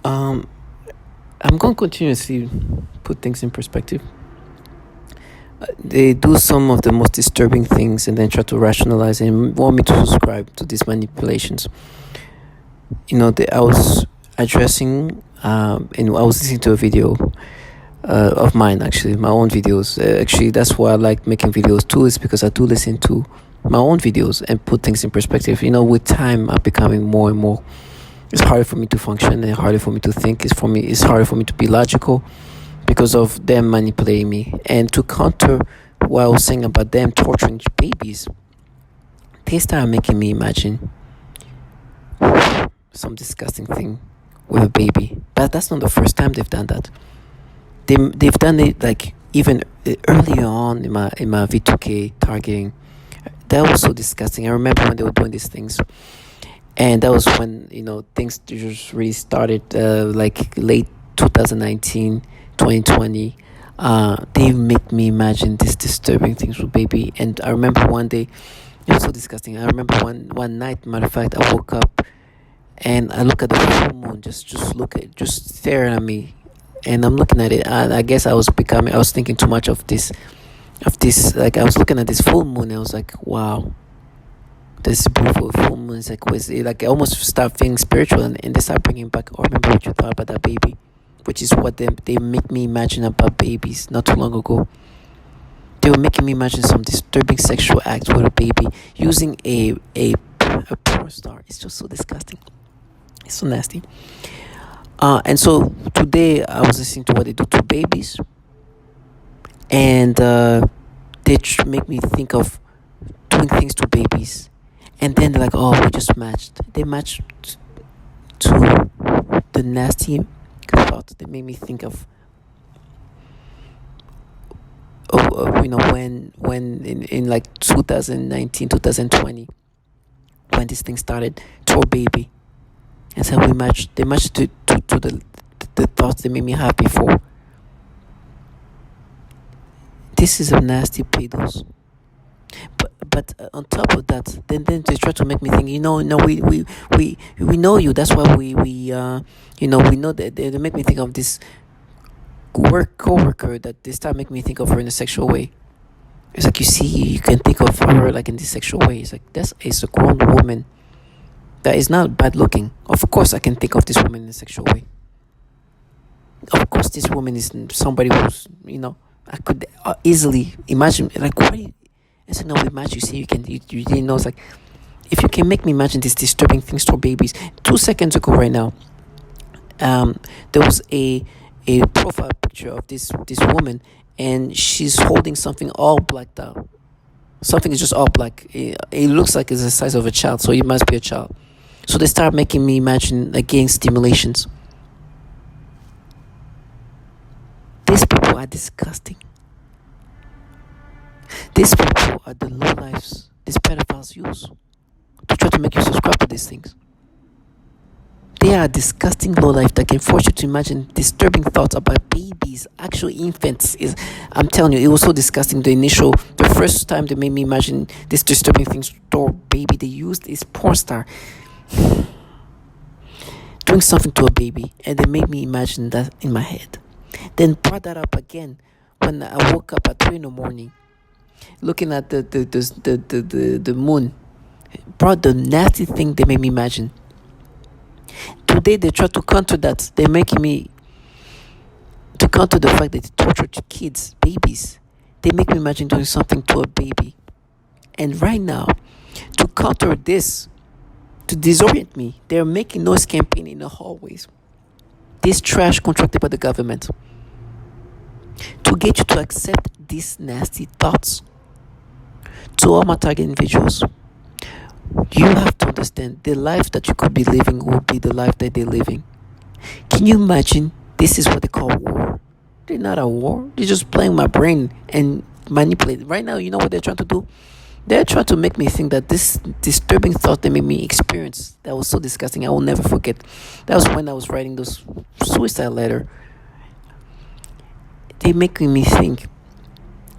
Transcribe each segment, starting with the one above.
Um, I'm going to continuously put things in perspective. They do some of the most disturbing things and then try to rationalize and want me to subscribe to these manipulations. I was addressing, and I was listening to a video of mine, actually, my own videos. Actually, that's why I like making videos too, is because I do listen to my own videos and put things in perspective. With time, I'm becoming more and more. It's harder for me to function and harder for me to think. It's harder for me to be logical because of them manipulating me. And to counter what I was saying about them torturing babies, they started making me imagine some disgusting thing with a baby. But that's not the first time they've done that. They've done it like even earlier on in my V2K targeting. That was so disgusting. I remember when they were doing these things, and that was when things just really started, like late 2019, 2020. They make me imagine these disturbing things with baby. And I remember one day, it was so disgusting. I remember one night, matter of fact, I woke up and I look at the full moon, just staring at me, and I'm looking at it, and I guess I was thinking too much of this. Like, I was looking at this full moon, and I was like, wow, this beautiful full moon is like, like I almost start feeling spiritual, and they start bringing back, oh, remember what you thought about that baby, which is what they make me imagine about babies. Not too long ago, they were making me imagine some disturbing sexual acts with a baby using a porn star. It's just so disgusting. It's so nasty. And so today I was listening to what they do to babies, and they make me think of doing things to babies, and then they're like, "Oh, we just matched." They matched to the nasty thought. They made me think of, when in like 2019, 2020, when this thing started, to a baby, and so we matched. They matched to the thoughts they made me have before. This is a nasty pedos. But on top of that, then they try to make me think. No, we know you. That's why we know that they make me think of this coworker that they start making me think of her in a sexual way. It's like, you see, you can think of her like in this sexual way. It's like, it's a grown woman that is not bad looking. Of course, I can think of this woman in a sexual way. Of course, this woman is somebody who's, I could easily imagine, like, what? I said, no, we match. You see, you didn't know. It's like, if you can make me imagine these disturbing things to babies. 2 seconds ago, right now, there was a profile picture of this woman, and she's holding something all blacked out. Something is just all black. It looks like it's the size of a child, so it must be a child. So they start making me imagine, again, stimulations. These people are disgusting. These people are the low lives these pedophiles use to try to make you subscribe to these things. They are disgusting low life that can force you to imagine disturbing thoughts about babies, actual infants. I'm telling you, it was so disgusting. The first time they made me imagine these disturbing things to a baby, they used this porn star doing something to a baby, and they made me imagine that in my head. Then brought that up again when I woke up at 3 in the morning, looking at the moon. Brought the nasty thing they made me imagine. Today they try to counter that. They're making me to counter the fact that they torture kids, babies. They make me imagine doing something to a baby. And right now, to counter this, to disorient me, they're making noise campaign in the hallways. This trash contracted by the government to get you to accept these nasty thoughts. To all my target individuals, you have to understand the life that you could be living will be the life that they're living. Can you imagine? This is what they call war. They're not a war. They're just playing my brain and manipulating. Right now, you know what they're trying to do? They're trying to make me think that this disturbing thought they made me experience, that was so disgusting, I will never forget. That was when I was writing those suicide letter. They're making me think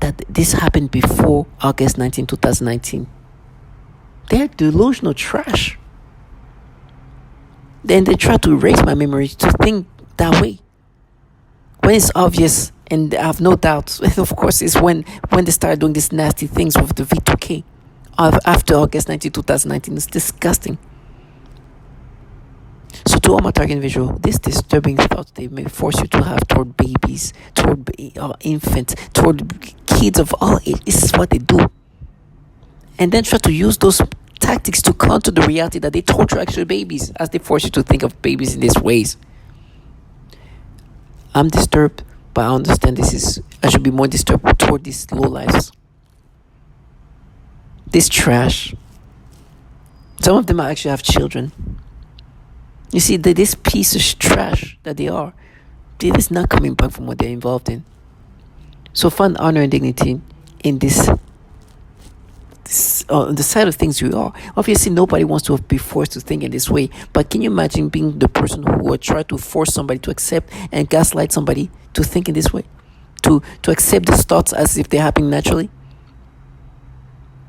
that this happened before August 19, 2019. They're delusional trash. Then they try to erase my memory to think that way. When it's obvious, and I have no doubts, of course, is when they start doing these nasty things with the V2K after August 19, 2019. It's disgusting. So to all my target individual, these disturbing thoughts they may force you to have toward babies, toward infants, toward kids of all age, this is what they do. And then try to use those tactics to counter the reality that they torture actual babies, as they force you to think of babies in these ways. I'm disturbed, but I understand I should be more disturbed toward these low lives. This trash. Some of them actually have children. You see, this piece of trash that they are, it is not coming back from what they're involved in. So find honor and dignity in this on the side of things you are. Obviously, nobody wants to be forced to think in this way. But can you imagine being the person who would try to force somebody to accept and gaslight somebody to think in this way? To accept these thoughts as if they're happening naturally?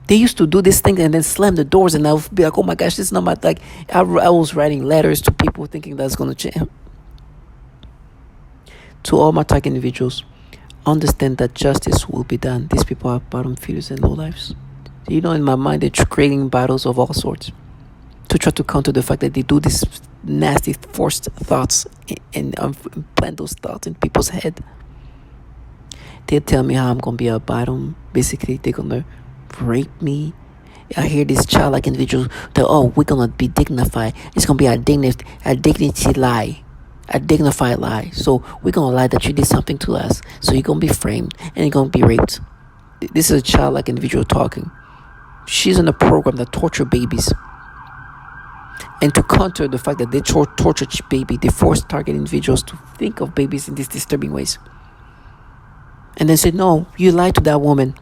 They used to do this thing and then slam the doors, and I'll be like, oh my gosh, this is not my, like, I was writing letters to people thinking that's going to change. To all my target individuals, understand that justice will be done. These people are bottom feeders and low lives. In my mind, they're creating battles of all sorts to try to counter the fact that they do these nasty forced thoughts and plant those thoughts in people's head. They tell me how I'm going to be a bottom. Basically, they're going to rape me. I hear this childlike individuals that, we're going to be dignified. It's going to be a dignity lie. A dignified lie. So we're going to lie that you did something to us. So you're going to be framed and you're going to be raped. This is a childlike individual talking. She's in a program that torture babies. And to counter the fact that they torture baby, they force target individuals to think of babies in these disturbing ways. And then say, no, you lied to that woman.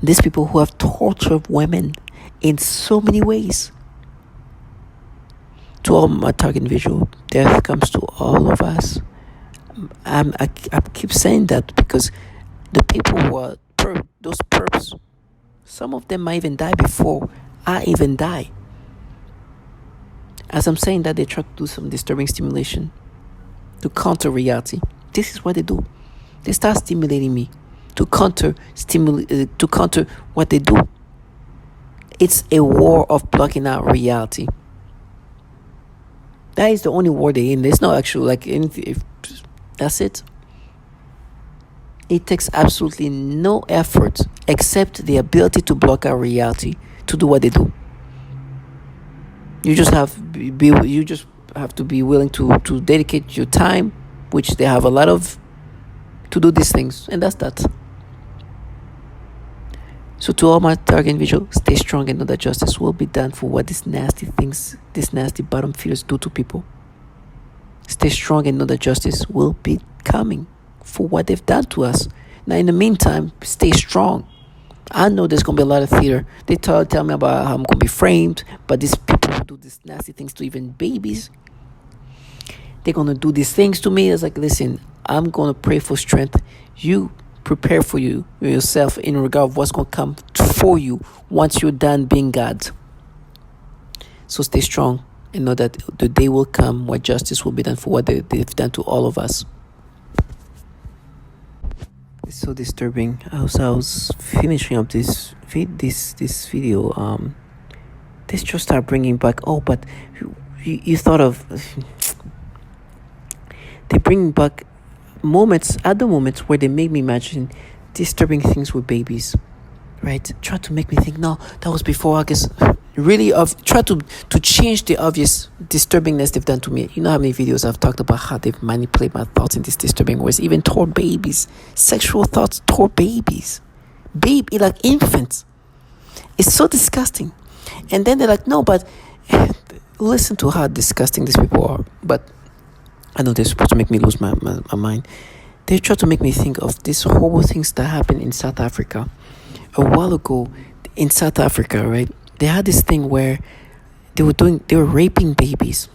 These people who have tortured women in so many ways. To all my target individual, death comes to all of us. I keep saying that because the people who are those perps, some of them might even die before I even die. As I'm saying that, they try to do some disturbing stimulation to counter reality. This is what they do. They start stimulating me to counter what they do. It's a war of blocking out reality. That is the only war they're in. There's no actual anything. That's it. It takes absolutely no effort except the ability to block out reality to do what they do. You just have to be willing to dedicate your time, which they have a lot of, to do these things, and that's that. So to all my target individuals, stay strong and know that justice will be done for what these nasty things, these nasty bottom feeders do to people. Stay strong and know that justice will be coming for what they've done to us. Now, in the meantime, stay strong. I know there's going to be a lot of theater. They tell me about how I'm going to be framed, but these people who do these nasty things to even babies, they're going to do these things to me. It's like, listen, I'm going to pray for strength. You prepare for yourself in regard of what's going to come for you once you're done being God. So stay strong and know that the day will come where justice will be done for what they've done to all of us. It's so disturbing. As I was finishing up this video, this just started bringing back. But you thought of. They bring back other moments where they make me imagine disturbing things with babies, right? Try to make me think, no, that was before August. Really, try to change the obvious disturbingness they've done to me. You know how many videos I've talked about how they've manipulated my thoughts in these disturbing ways, even toward babies, sexual thoughts toward babies, like infants. It's so disgusting. And then they're like, no, but listen to how disgusting these people are. But I know they're supposed to make me lose my mind. They try to make me think of these horrible things that happened in South Africa. A while ago, in South Africa, right? They had this thing where they were raping babies.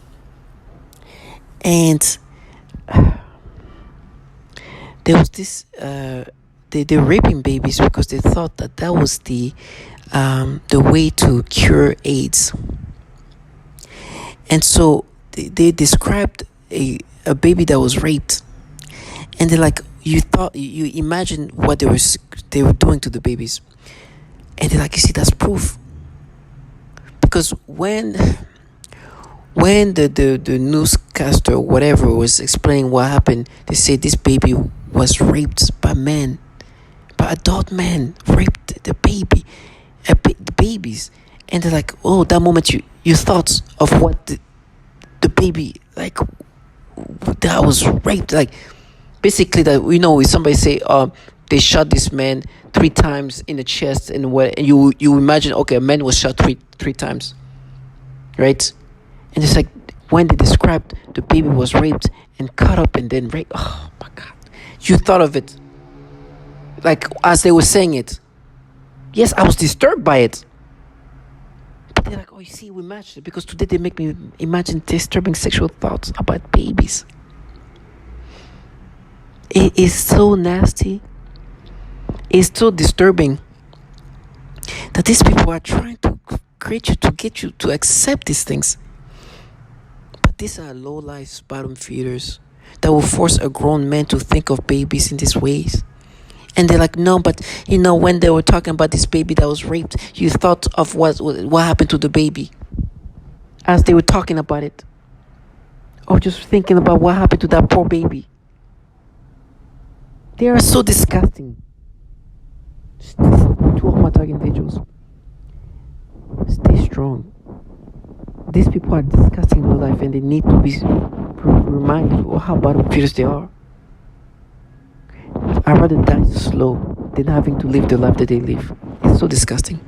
And there was this, they were raping babies because they thought that was the way to cure AIDS. And so they described a baby that was raped, and they're like, you thought, you imagine what they were doing to the babies, and they're like, you see, that's proof. Because when the newscaster, whatever, was explaining what happened, they said this baby was raped by men, by adult men, raped the baby, the babies. And they're like, oh, that moment you thought of what the baby, like, that was raped, like, basically, that, if somebody say, they shot this man 3 times in the chest, and what, and you imagine, okay, a man was shot three times, right? And it's like, when they described the baby was raped and cut up and then raped, oh my God, you thought of it, like, as they were saying it. Yes, I was disturbed by it, but they're like, oh, you see, we matched it, because today they make me imagine disturbing sexual thoughts about babies. It is so nasty. It's so disturbing that these people are trying to create you, to get you to accept these things. But these are low-life bottom feeders that will force a grown man to think of babies in these ways. And they're like, no, but when they were talking about this baby that was raped, you thought of what happened to the baby as they were talking about it, or just thinking about what happened to that poor baby. They are so disgusting. Two traumatized individuals. Stay strong. These people are disgusting in their life, and they need to be reminded of how bottom feeders they are. I'd rather die slow than having to live the life that they live. It's so disgusting.